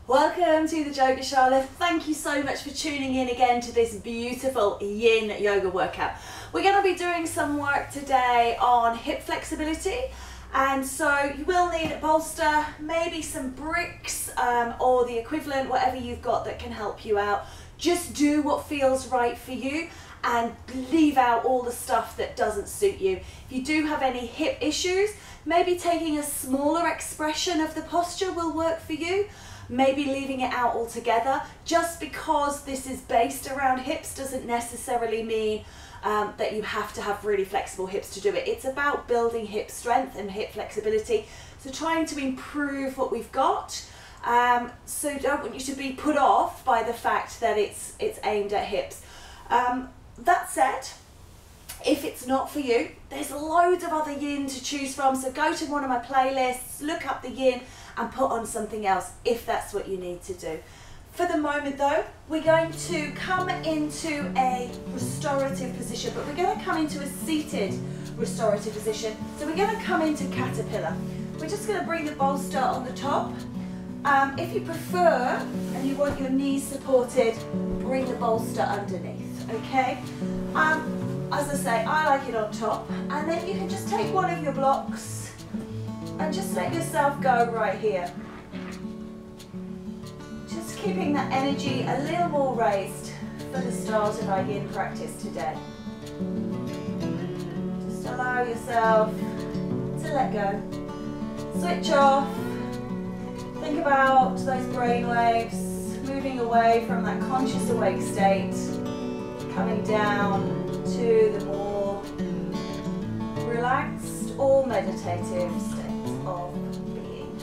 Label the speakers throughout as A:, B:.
A: Welcome to the JoeGa Joy. Thank you so much for tuning in again to this beautiful Yin Yoga workout. We're going to be doing some work today on hip flexibility, and so you will need a bolster, maybe some bricks or the equivalent, whatever you've got that can help you out. Just do what feels right for you and leave out all the stuff that doesn't suit you. If you do have any hip issues, maybe taking a smaller expression of the posture will work for you. Maybe leaving it out altogether. Just because this is based around hips doesn't necessarily mean that you have to have really flexible hips to do it. It's about building hip strength and hip flexibility. So trying to improve what we've got. So don't want you to be put off by the fact that it's aimed at hips. That said, if it's not for you, there's loads of other yin to choose from. So go to one of my playlists, look up the yin and put on something else if that's what you need to do. For the moment though, we're going to come into a restorative position, but we're going to come into a seated restorative position. So we're going to come into caterpillar. We're just going to bring the bolster on the top. If you prefer and you want your knees supported, bring the bolster underneath, okay? As I say, I like it on top, and then you can just take one of your blocks and just let yourself go right here. Just keeping that energy a little more raised for the start of our yin practice today. Just allow yourself to let go. Switch off. Think about those brain waves moving away from that conscious awake state, coming down to the more relaxed or meditative state of being.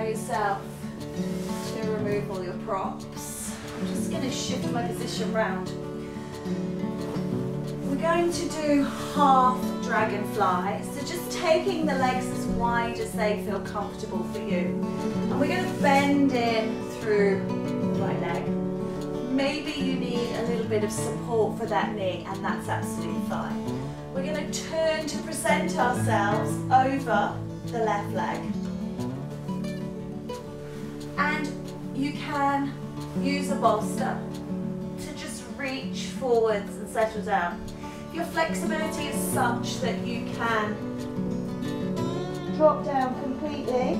A: Yourself to remove all your props. I'm just going to shift my position round. We're going to do half dragonfly, so just taking the legs as wide as they feel comfortable for you. And we're going to bend in through the right leg. Maybe you need a little bit of support for that knee, and that's absolutely fine. We're going to turn to present ourselves over the left leg. And you can use a bolster to just reach forwards and settle down. If your flexibility is such that you can drop down completely,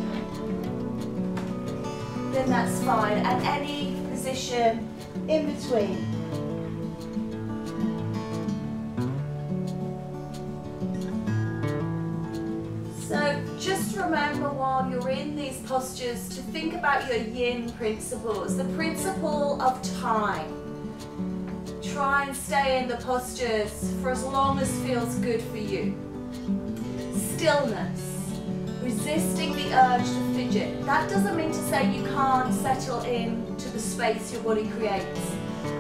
A: then that's fine, and any position in between. So just remember while you're in these postures to think about your yin principles, the principle of time. Try and stay in the postures for as long as feels good for you. Stillness, resisting the urge to fidget. That doesn't mean to say you can't settle into the space your body creates.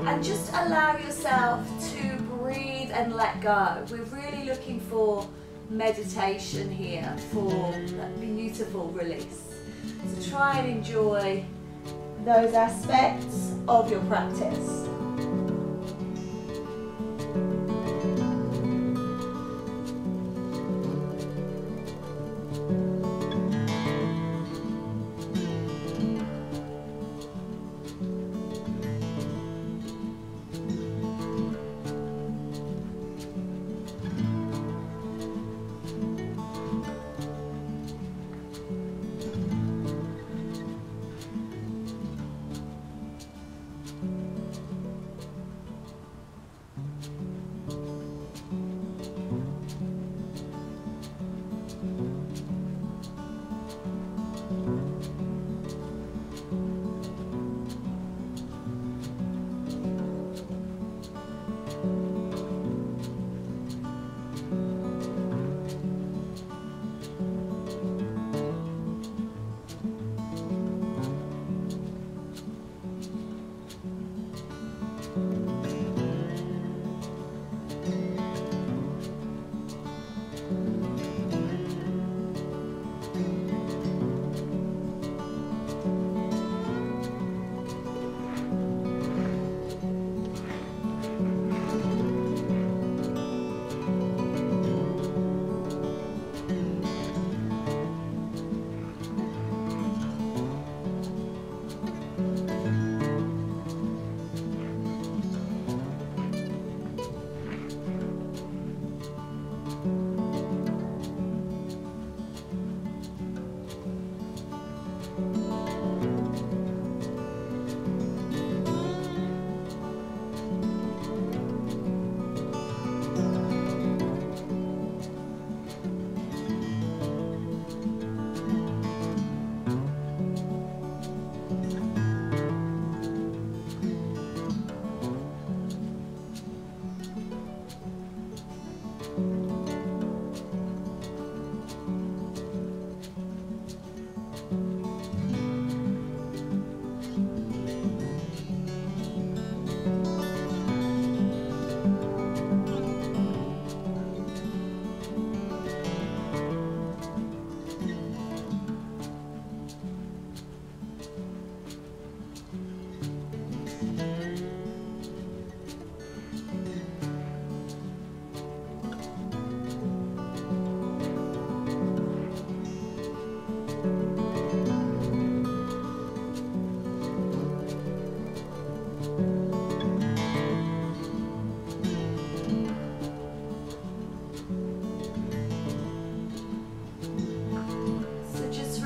A: And just allow yourself to breathe and let go. We're really looking for meditation here, for that beautiful release. So try and enjoy those aspects of your practice.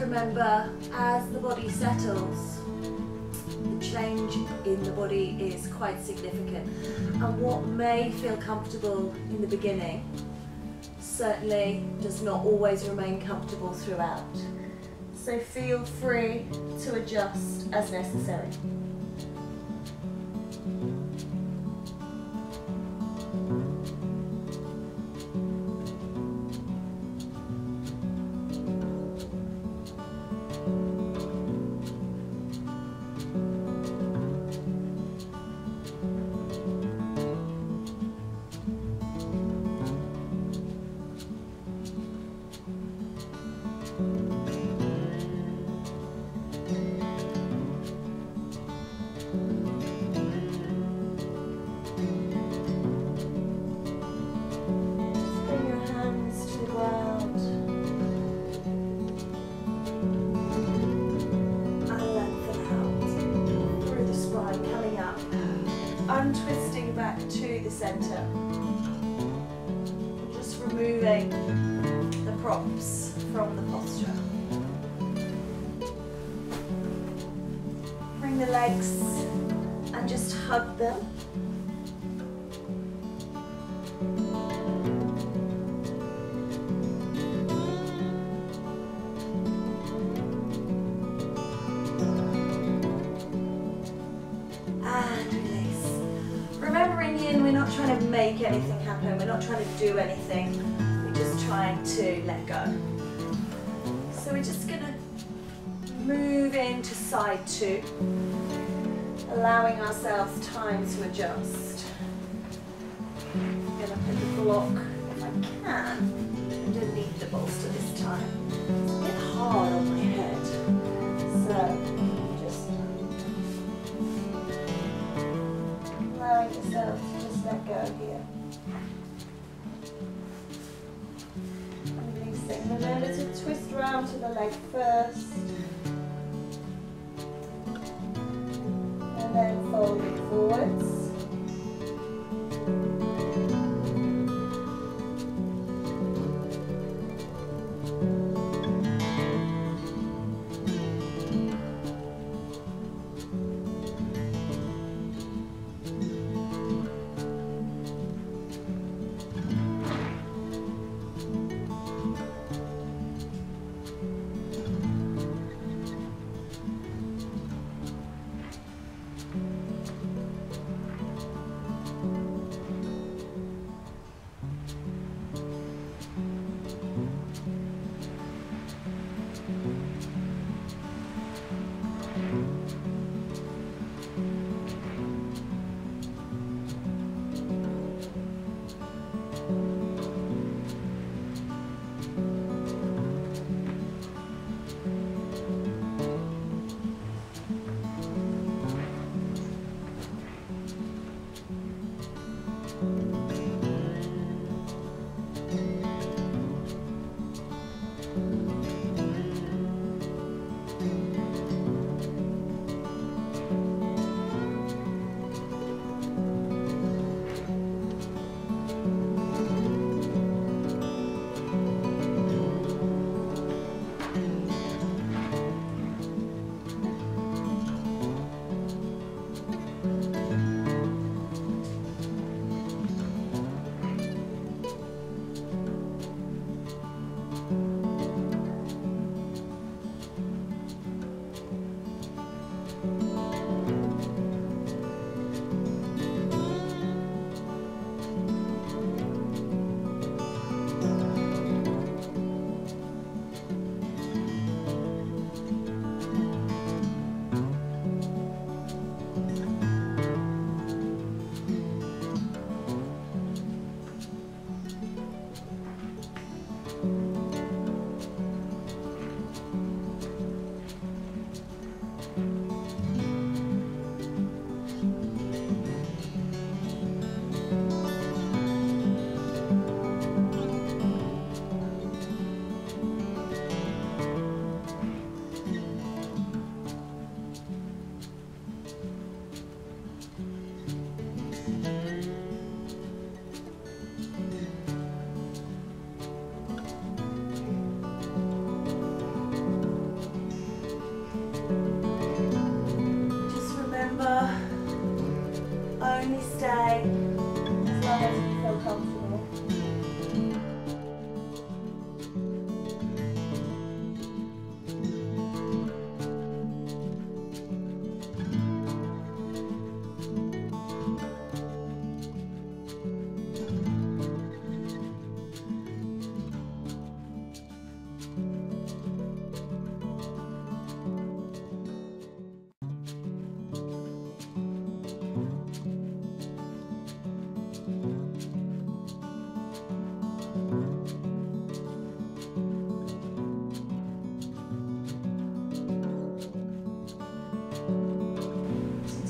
A: Remember, as the body settles, the change in the body is quite significant, and what may feel comfortable in the beginning certainly does not always remain comfortable throughout. So feel free to adjust as necessary. Untwisting back to the center. Just removing the props from the posture. the legs and just hug them. And release. Remembering Yin, we're not trying to make anything happen, we're not trying to do anything, we're just trying to let go. So we're just going to move into side 2, allowing ourselves time to adjust. I'm going to put the block, if I can, underneath the bolster this time. It's a bit hard on my head, so just allowing yourself to just let go here. Releasing. Remember to twist round to the leg first. And then fold it forwards.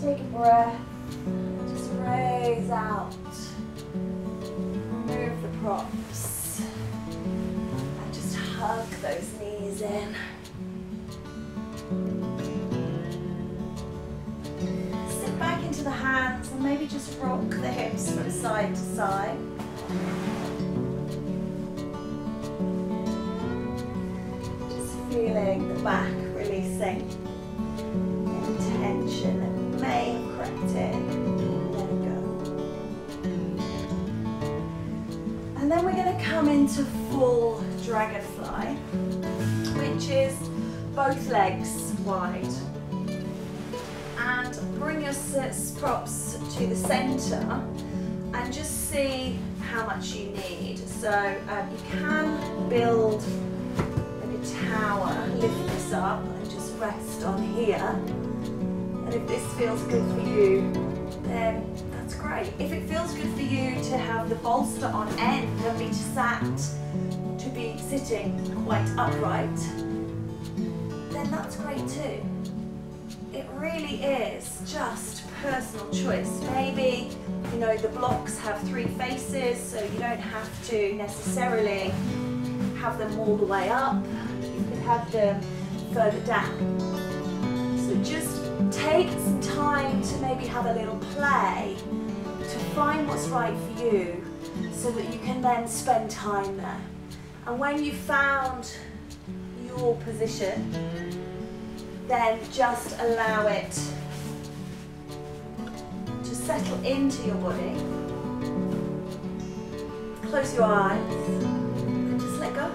A: Take a breath, just raise out, remove the props, and just hug those knees in. Sit back into the hands and maybe just rock the hips from side to side. Just feeling the back releasing any tension. Collect in, let it go. And then we're going to come into full dragonfly, which is both legs wide. And bring your props to the center and just see how much you need. So you can build like a tower, lift this up and just rest on here. And if this feels good for you, then that's great. If it feels good for you to have the bolster on end and be sitting quite upright, then that's great too. It really is just personal choice. Maybe, you know, the blocks have 3 faces, so you don't have to necessarily have them all the way up. You could have them further down. So just take some time to maybe have a little play to find what's right for you so that you can then spend time there. And when you've found your position, then just allow it to settle into your body. Close your eyes and just let go.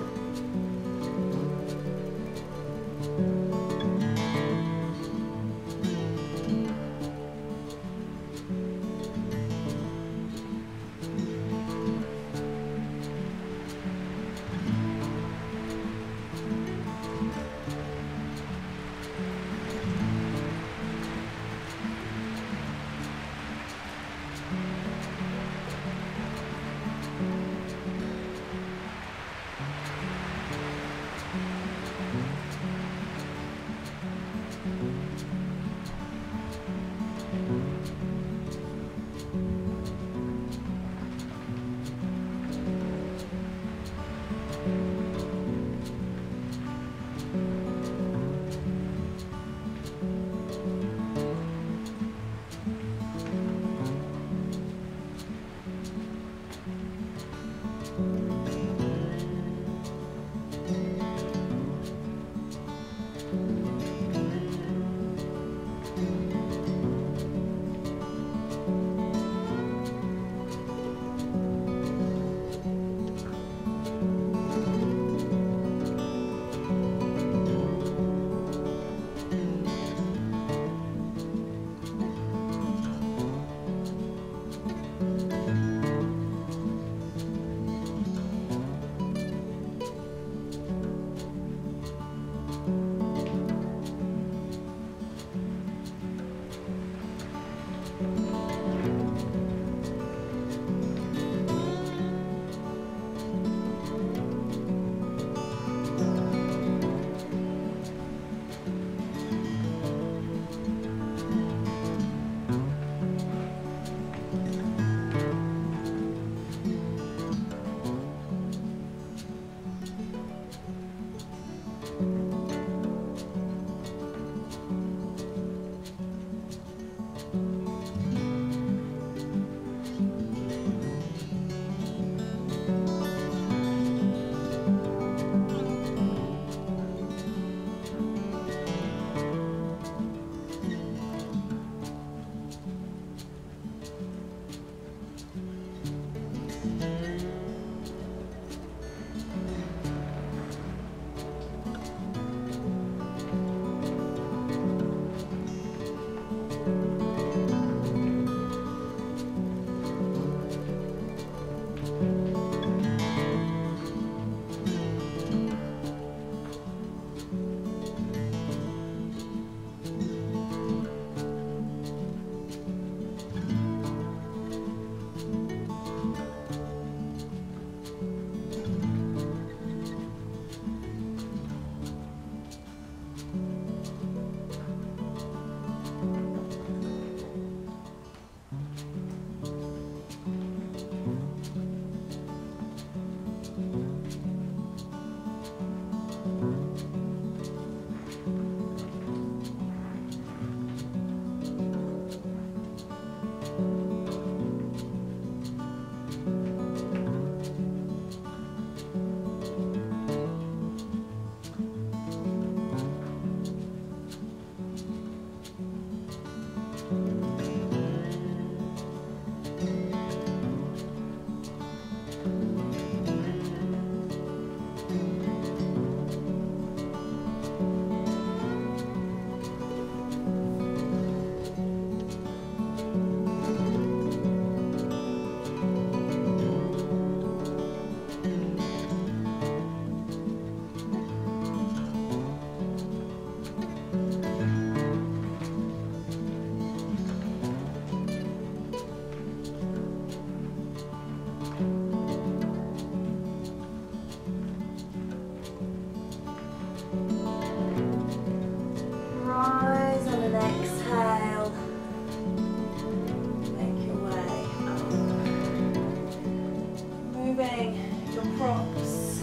A: props.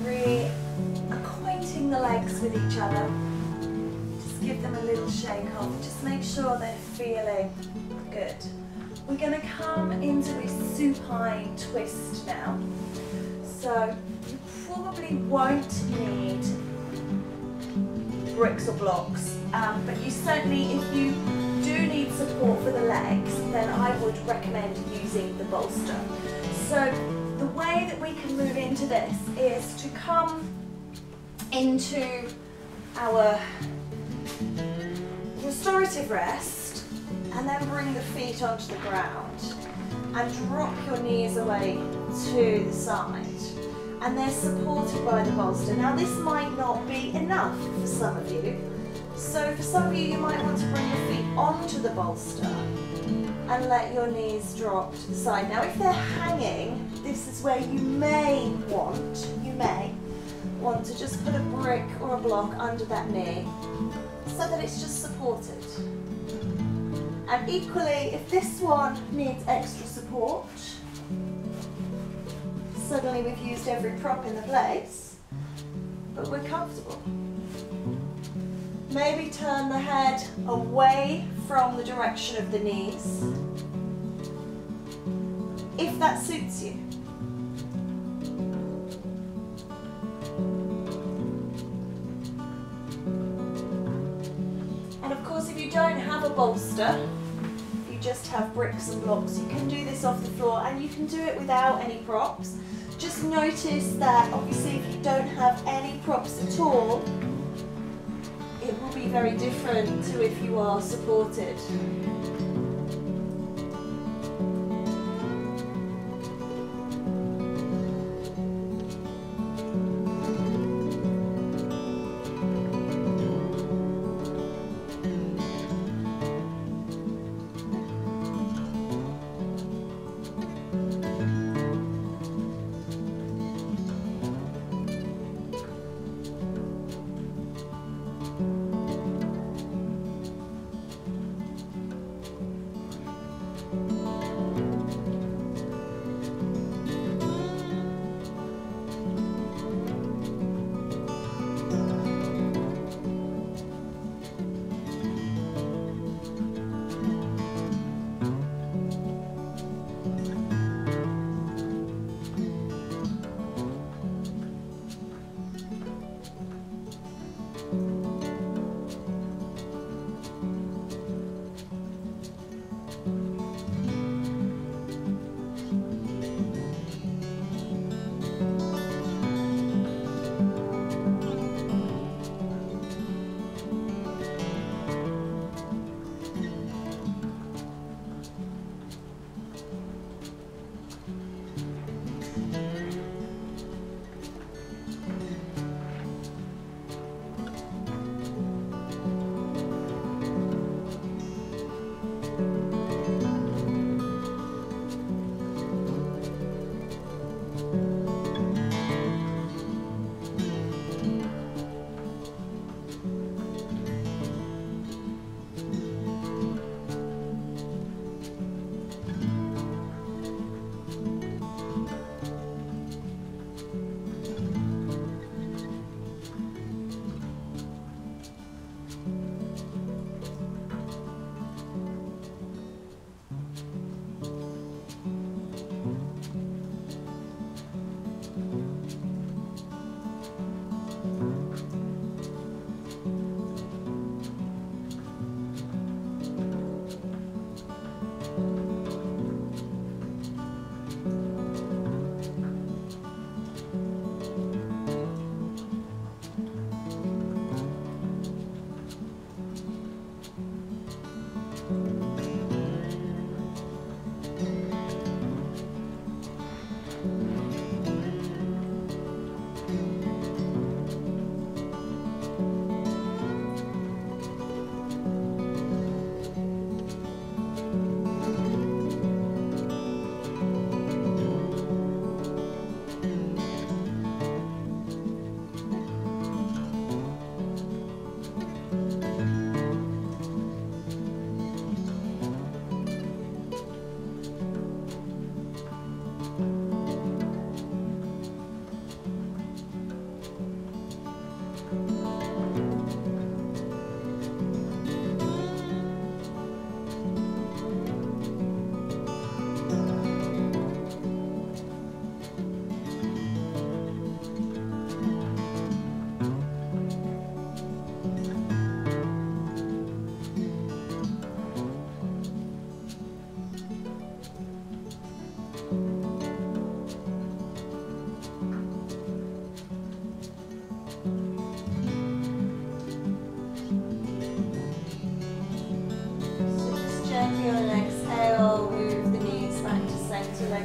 A: Reacquainting the legs with each other. Just give them a little shake off. Just make sure they're feeling good. We're going to come into a supine twist now. So you probably won't need bricks or blocks, but you certainly, if you do need support for the legs, then I would recommend using the bolster. So the way that we can move into this is to come into our restorative rest and then bring the feet onto the ground and drop your knees away to the side, and they're supported by the bolster. Now this might not be enough for some of you, so for some of you, you might want to bring your feet onto the bolster and let your knees drop to the side. Now if they're hanging, this is where you may want to just put a brick or a block under that knee so that it's just supported. And equally, if this one needs extra support, suddenly we've used every prop in the place, but we're comfortable. Maybe turn the head away from the direction of the knees, if that suits you. And of course, if you don't have a bolster, if you just have bricks and blocks, you can do this off the floor, and you can do it without any props. Just notice that obviously if you don't have any props at all, it will be very different to if you are supported.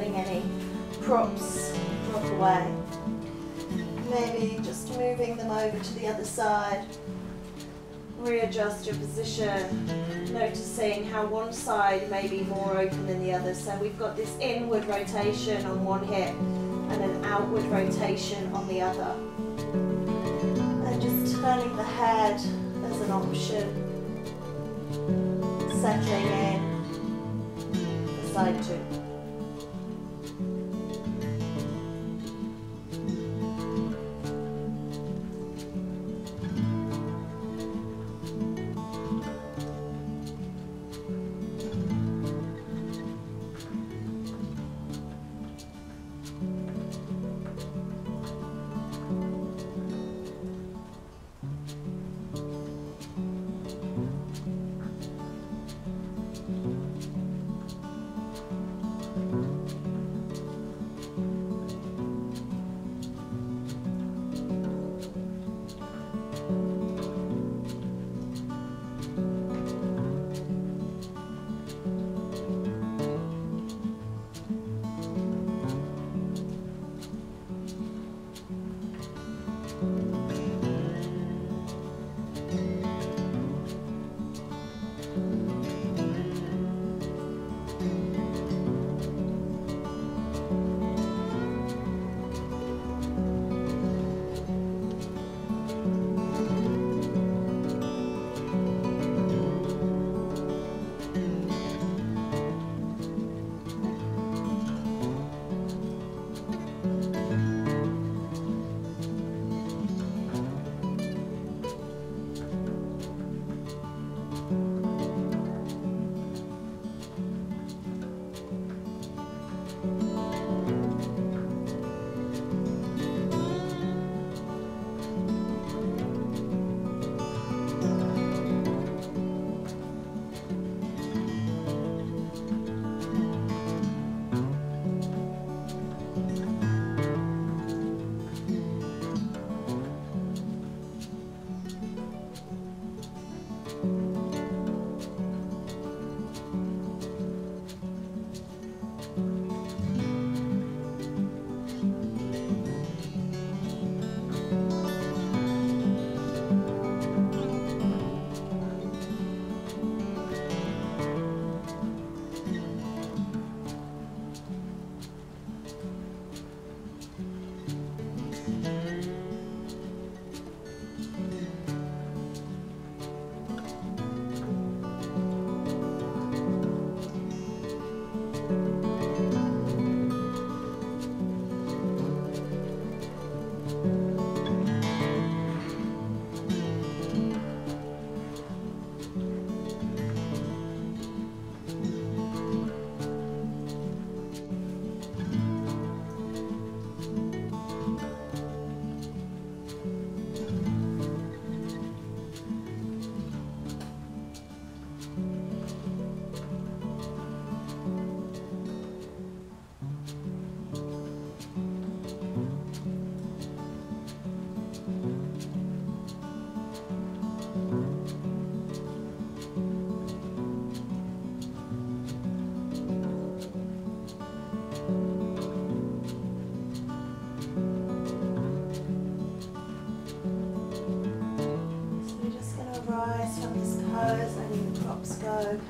A: letting any props drop away. Maybe just moving them over to the other side. Readjust your position, noticing how one side may be more open than the other. So we've got this inward rotation on one hip and an outward rotation on the other. And just turning the head as an option. Settling in for side two.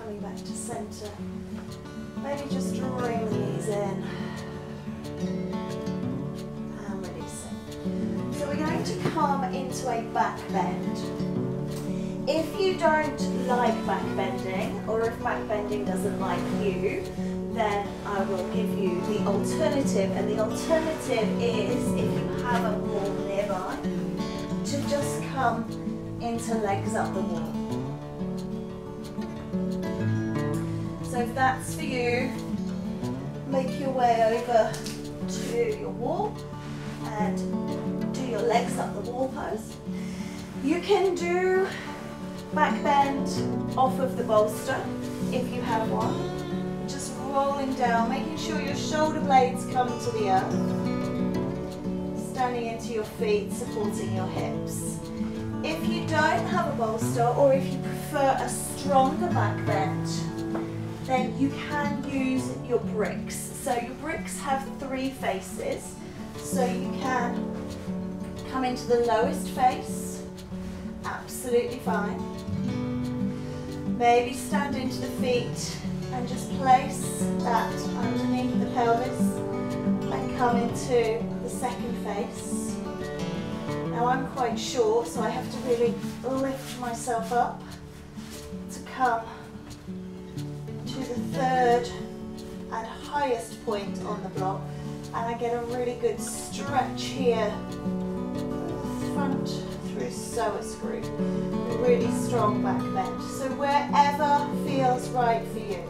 A: Coming back to center. Maybe just drawing the knees in and releasing. So we're going to come into a back bend. If you don't like back bending, or if back bending doesn't like you, then I will give you the alternative. And the alternative is, if you have a wall nearby, to just come into legs up the wall. So if that's for you, make your way over to your wall and do your legs up the wall pose. You can do back bend off of the bolster if you have one. Just rolling down, making sure your shoulder blades come to the earth. Standing into your feet, supporting your hips. If you don't have a bolster, or if you prefer a stronger back bend, then you can use your bricks. So your bricks have 3 faces, so you can come into the lowest face, absolutely fine. Maybe stand into the feet and just place that underneath the pelvis and come into the second face. Now I'm quite short, so I have to really lift myself up to come to the third and highest point on the block, and I get a really good stretch here, front through psoas group, a really strong back bend. So wherever feels right for you.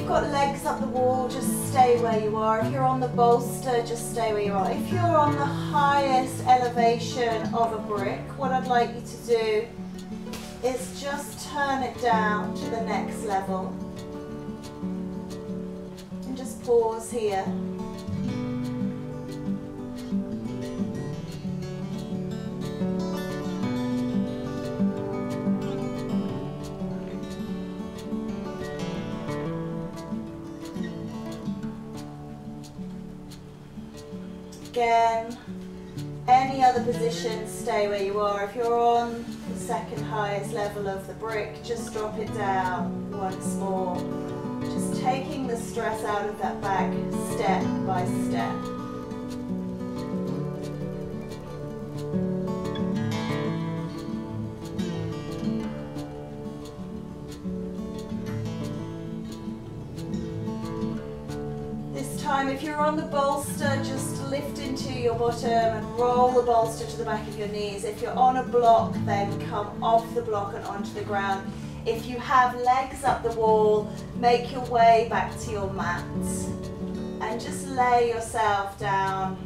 A: Got legs up the wall, just stay where you are. If you're on the bolster, just stay where you are. If you're on the highest elevation of a brick, what I'd like you to do is just turn it down to the next level and just pause here. Again, any other position, stay where you are. If you're on the second highest level of the brick, just drop it down once more. Just taking the stress out of that back step by step. If you're on the bolster, just lift into your bottom and roll the bolster to the back of your knees. If you're on a block, then come off the block and onto the ground. If you have legs up the wall, make your way back to your mat and just lay yourself down.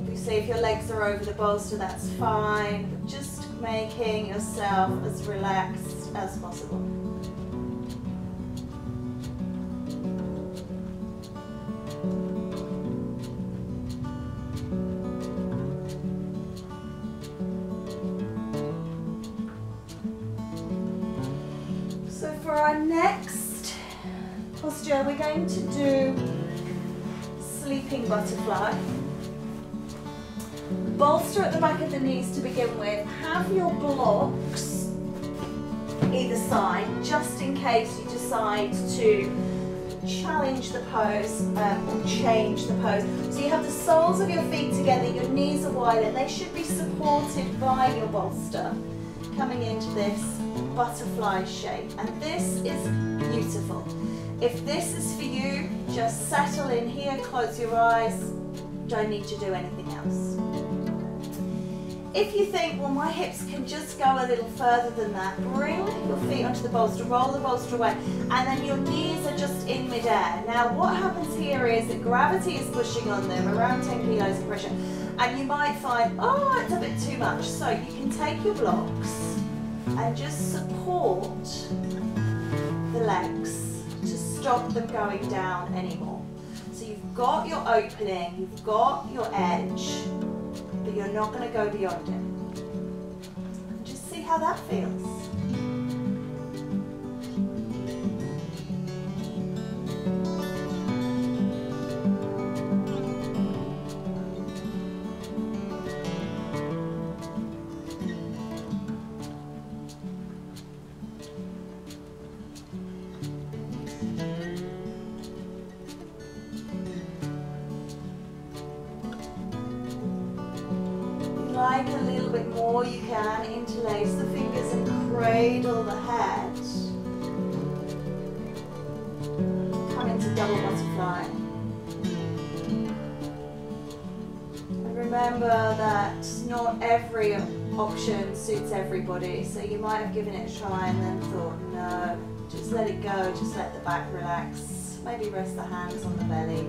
A: Obviously, if your legs are over the bolster, that's fine, but just making yourself as relaxed as possible. For our next posture, we're going to do sleeping butterfly. Bolster at the back of the knees to begin with. Have your blocks either side, just in case you decide to challenge the pose or change the pose. So you have the soles of your feet together, your knees are wide, and they should be supported by your bolster, coming into this butterfly shape, and this is beautiful. If this is for you, just settle in here, close your eyes, don't need to do anything else. If you think, well, my hips can just go a little further than that, bring your feet onto the bolster, roll the bolster away, and then your knees are just in midair. Now, what happens here is that gravity is pushing on them, around 10 kilos of pressure, and you might find, oh, it's a bit too much. So you can take your blocks and just support the legs to stop them going down anymore. So you've got your opening, you've got your edge, but you're not going to go beyond it. And just see how that feels. Like a little bit more, you can interlace the fingers and cradle the head. Come into double butterfly. And remember that not every option suits everybody, so you might have given it a try and then thought, no, just let it go, just let the back relax. Maybe rest the hands on the belly.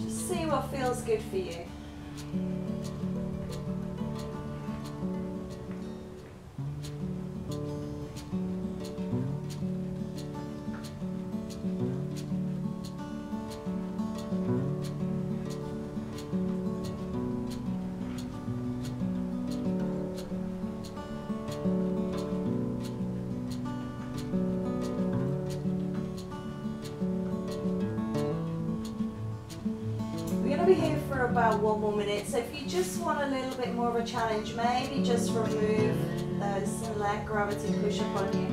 A: Just see what feels good for you. Be here for about 1 more minute, so if you just want a little bit more of a challenge, maybe just remove those and let gravity push upon you.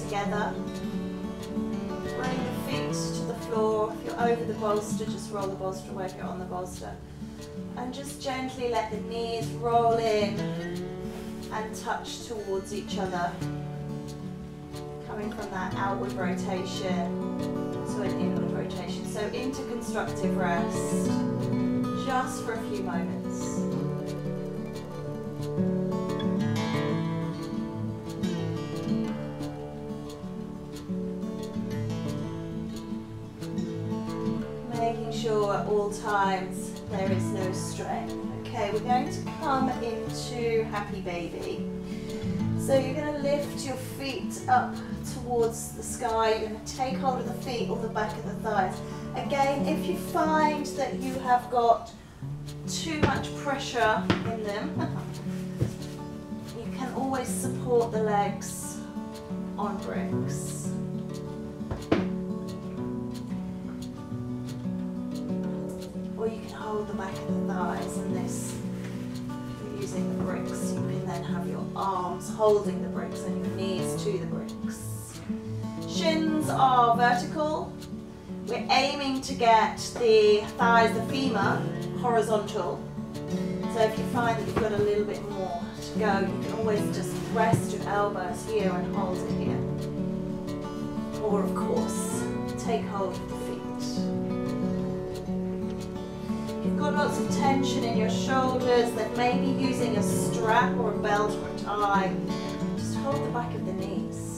A: Together. Bring the feet to the floor. If you're over the bolster, just roll the bolster away if you're on the bolster. And just gently let the knees roll in and touch towards each other. Coming from that outward rotation to an inward rotation. So into constructive rest, just for a few moments. Sure at all times there is no strain. Okay, we're going to come into happy baby. So you're going to lift your feet up towards the sky. You're going to take hold of the feet or the back of the thighs. Again, if you find that you have got too much pressure in them, you can always support the legs on bricks. Or you can hold the back of the thighs, and this, if you're using the bricks, you can then have your arms holding the bricks and your knees to the bricks. Shins are vertical. We're aiming to get the thighs, the femur, horizontal. So if you find that you've got a little bit more to go, you can always just rest your elbows here and hold it here. Or of course, take hold of the feet. got lots of tension in your shoulders, then maybe using a strap or a belt or a tie, just hold the back of the knees.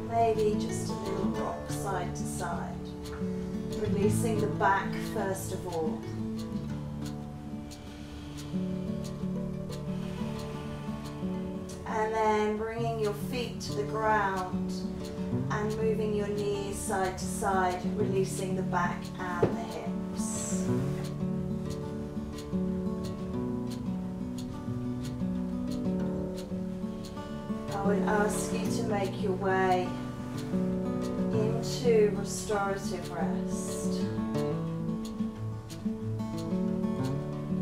A: Maybe just a little rock side to side. Releasing the back first of all. And then bringing your feet to the ground and moving your knees side to side, releasing the back and the hips. I would ask you to make your way into restorative rest.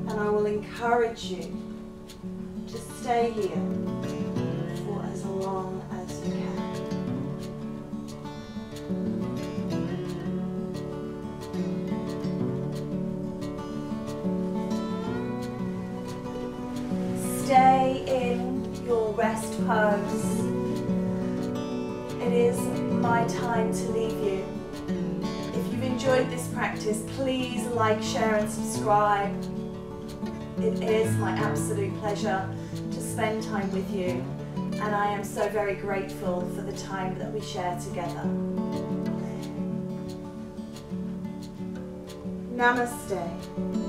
A: And I will encourage you to stay here for as long as you can. Stay in your rest pose. It is my time to leave you. If you've enjoyed this practice, please like, share and subscribe. It is my absolute pleasure to spend time with you, and I am so very grateful for the time that we share together. Namaste.